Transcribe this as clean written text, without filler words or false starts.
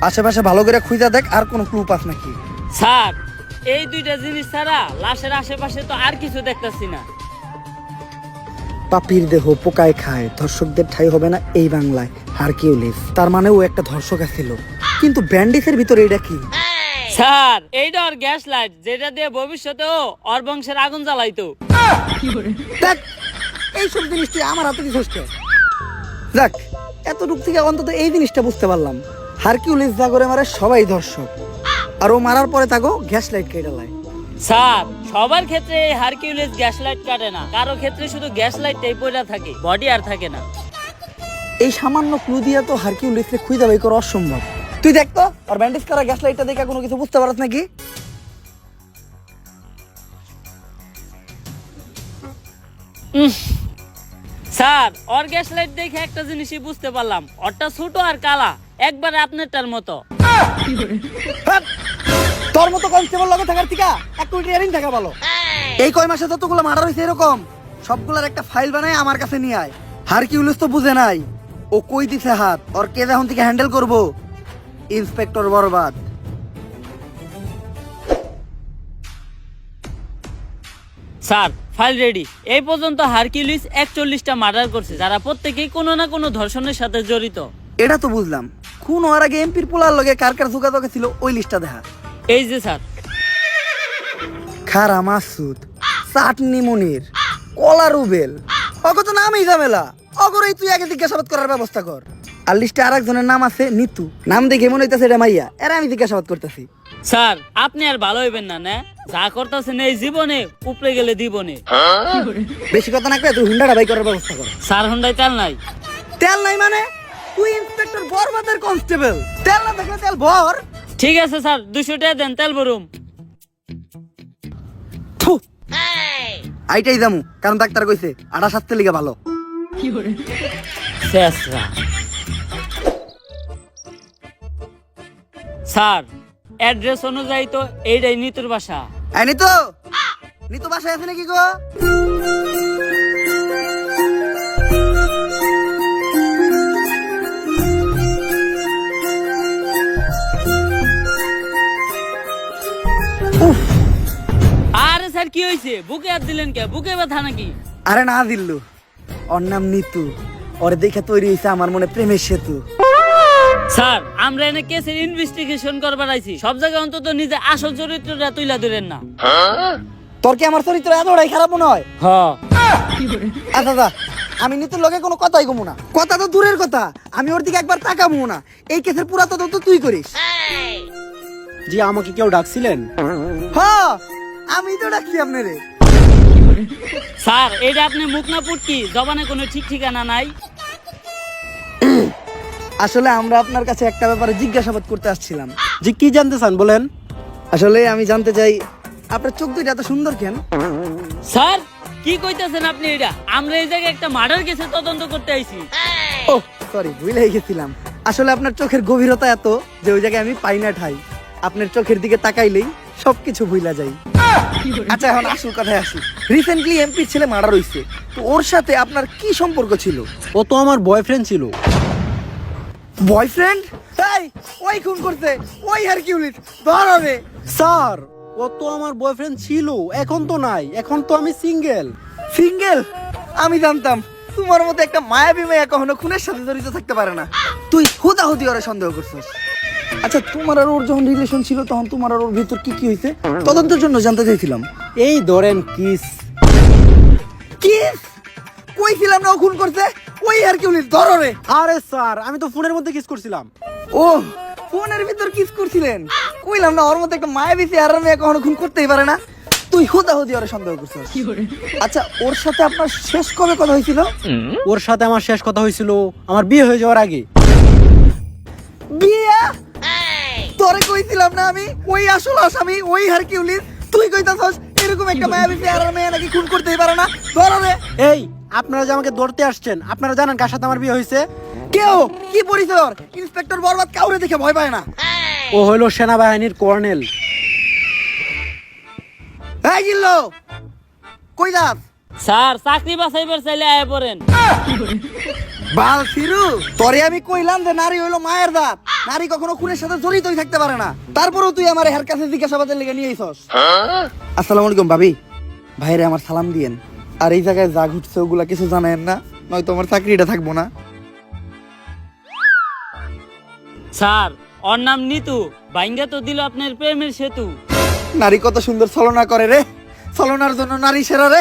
আশেপাশে ভালো করে খুঁজা দেখ আর কোনো ক্লু পাস নাকি। স্যার এই দুইটা জিনিস ছাড়া লাশের আশেপাশে তো আর কিছু দেখতাছি না। পাপির দেহ পোকায় খায়, ধর্ষকদের ঠাঁই হবে না এই বাংলায় হারকিউলিস। তার মানে ও একটা ধর্ষক ছিল, কিন্তু ব্যান্ডিসের ভিতরে এটা কি? স্যার এইটা ওর গ্যাস লাইট, যেটা দিয়ে ভবিষ্যতেও ওর বংশের আগুন জ্বালাইতো। দেখ এইসব জিনিস তুই আমার হাতে দিছিস কে? দেখ এতটুক থেকে অন্তত এই জিনিসটা বুঝতে পারলাম, হারকিউলিস যা করে মারে সবাই ধর্ষক, আর ও মারার পরে তাকে গ্যাস লাইট কেটে লাই। স্যার সবার ক্ষেত্রে এই হারকিউলিস গ্যাস লাইট কাটে না, কারো ক্ষেত্রে শুধু গ্যাস লাইটটাই পড়া থাকে, বডি আর থাকে না। এই সামান্য ক্লু দিয়া তো হারকিউলিসকে খুঁজে বাই করা অসম্ভব। তুই দেখ তো আর ব্যান্ডেজ করা গ্যাস লাইটটা দেখে কোনো কিছু বুঝতে পারছ নাকি? স্যার ওর গ্যাস লাইট দেখে একটা জিনিসই বুঝতে পারলাম, ওরটা ছোট আর কালা, একবারে আপনারটার মতো। হাট! তোর মতো কনস্টেবল লগে থাকার থেকে এক কোটি ইয়ারিং থাকা ভালো। এই কয় মাসে যতগুলো মার্ডার হয়েছে এরকম সবগুলোর একটা ফাইল বানায় আমার কাছে নিয়ে আয়। হারকিউলিস তো বুঝে নাই ও কই দিছে হাত, ওর কে এখন থেকে হ্যান্ডেল করবো। ইন্সপেক্টর বরবাদ। Sir file ready. এই পর্যন্ত হারকিউলিস 41টা মার্ডার করছে, যারা প্রত্যেকেই কোনো না কোনো ধর্ষণের সাথে জড়িত। এটা তো বুঝলাম, খুন হওয়ার আগে এমপির পোলার লগে কার কার যোগাযোগ ছিল ওই লিস্টটা দেখা। এই যে স্যার, খারা মাসুদ, চাটনি মনির, কলা রুবেল, অগত নামই ঝামেলা। অগরই তুই আগে জিজ্ঞাসাবাদ করার ব্যবস্থা কর। আর লিস্টে আর একজনের নাম আছে নিতু, নাম দেখে মনে হইতেছে এটা মাইয়া, এরা আমি জিজ্ঞাসাবাদ করতেছি। স্যার আপনি আর ভালো হইবেন না, না যা করতেছেন এই জীবনে উপরে গেলে দিবনে। বেশি কথা না করে তুই হুন্ডাটা বাই করার ব্যবস্থা কর। স্যার হুন্ডাই তেল নাই। তেল নাই মানে? তুই ইন্সপেক্টর বরবাদের কনস্টেবল, তেল না থাকলে তেল ভর। ঠিক আছে স্যার 200 টাকা দেন, তেল ভরুম। থু, আইটাই যামু, কারণ ডাক্তার কইছে আড়া স্বাস্থ্যের লিগে ভালো। শেষরা। স্যার অ্যাড্রেস অনুযায়ী তো এইটাই নিতুর বাসা। এই নিতু, নিতু বাসায় আছে নাকি গো? আরে স্যার কি হয়েছে, বুকে হাত দিলেন কে? বুকে ব্যথা নাকি? আরে না দিল্লু, ওর নাম নিতু, ওরে দেখে তৈরি হয়েছে আমার মনে প্রেমের সেতু। স্যার আমরা এনে কেসের ইনভেস্টিগেশন করবার আইছি, সব জায়গায় অন্তত নিজে আসল চরিত্রটা তুইলা ধরেন না। তোর কি আমার চরিত্র এতটাই খারাপ মনে হয়? হ্যাঁ। আচ্ছা দা, আমি নিতুর লগে কোনো কথাই কমু না। কথা তো দূরের কথা, আমি ওর দিকে একবার তাকাবো না। এই কেসের পুরা তদন্ত তুই করিস। জি, আমাকে কেউ ডাকছিলেন? হ্যাঁ আমি তো ডাকছি আপনারে। স্যার এইটা আপনি মুখ না পুটকি, জবানে কোনো ঠিক ঠিকানা নাই। আসলে আমরা আপনার কাছে একটা ব্যাপারে জিজ্ঞাসাবাদ করতে আসছিলাম। জি, কি জানতে চান বলেন? আসলে আমি জানতে চাই আপনার চোখ দুইটা এত সুন্দর কেন? স্যার কি কইতাছেন আপনি? এটা আমরা এই জায়গায় একটা মার্ডার কেসে তদন্ত করতে আইছি। ও সরি, ভুলে গেছিলাম। আসলে আপনার চোখের গভীরতা এত যে ওই জায়গায় আমি পাই না ঠাই। আপনার চোখের দিকে তাকাইলেই সবকিছু ভুলা যাই। আচ্ছা এখন আসল কথায় আসি। রিসেন্টলি এমপির ছেলে মার্ডার হইছে, তো ওর সাথে আপনার কি সম্পর্ক ছিল? ও তো আমার বয়ফ্রেন্ড ছিল। বয়ফ্রেন্ড? এই ওই খুন করতে, ওই হারকিউলিস ধর হবে। স্যার ও তো আমার বয়ফ্রেন্ড ছিল, এখন তো নাই, এখন তো আমি সিঙ্গেল। সিঙ্গেল? আমি জানতাম তোমার মতো একটা মায়াবী মেয়ে কখনো খুনের সাথে জড়িত থাকতে পারে না। তুই হুদাহুদি ওরে সন্দেহ করছিস। আচ্ছা তোমার আর ওর যখন রিলেশন ছিল তখন তোমার আর ওর ভিতর কি কি হয়েছে তদন্তের জন্য জানতে চাইছিলাম। এই ধরেন কিস। কিস? কইছিলাম না ও খুন করছে, ওই হারকিউলিস ধর রে। আরে স্যার আমি তো ফোনের মধ্যে কিস করছিলাম। ও ফোনের ভিতর কিস করছিলেন? কইলাম না ওর মতো একটা মায়াবী চেহারার মেয়ে কখনো খুন করতেই পারে না। তুই হুদাহুদি ওরে সন্দেহ করছিস। আচ্ছা ওর সাথে আপনার শেষ কবে কথা হয়েছিল? ওর সাথে আমার শেষ কথা হয়েছিল আমার বিয়ে হয়ে যাওয়ার আগে। বিয়া? তোরে কইছিলাম না আমি ওই আসল আসামি ওই হারকিউলিস, তুই কইতাছস এরকম একটা মায়াবী চেহারার মেয়ে নাকি খুন করতেই পারে না? ধর রে। এই আপনারা যে আমাকে ধরতে আসছেন, আপনারা জানেন কার সাথে আমার বিয়ে হয়েছে? কেউ কি পরিচয় ওর? ইন্সপেক্টর বরবাদ কাউরে দেখে ভয় পায় না। ও হলো সেনাবাহিনীর কর্নেল। এই গিল্লো কই যাস? স্যার চাকরি বাছাইবার চাইলে আয় পড়েন। বাল ফিরু, তোরে আমি কইলাম যে নারী হইলো মায়ের দাঁত। নারী কখনো খুনের সাথে জড়িতই থাকতে পারে না। তারপরেও তুই আমার হের কাছে জিজ্ঞাসাবাদের লেগে নিয়ে আইছস। আসসালামু আলাইকুম ভাবি, ভাইরে আমার সালাম দিয়েন। আর এই জায়গায় যা ঘুরছে ওগুলা কিছু জানেন না, নয়তো আমার চাকরিটা থাকবো না। স্যার ওর নাম নিতু, বাইঙ্গা তো দিল আপনার প্রেমের সেতু। নারী কত সুন্দর ছলনা করে রে, ছলনার জন্য নারী সেরা রে।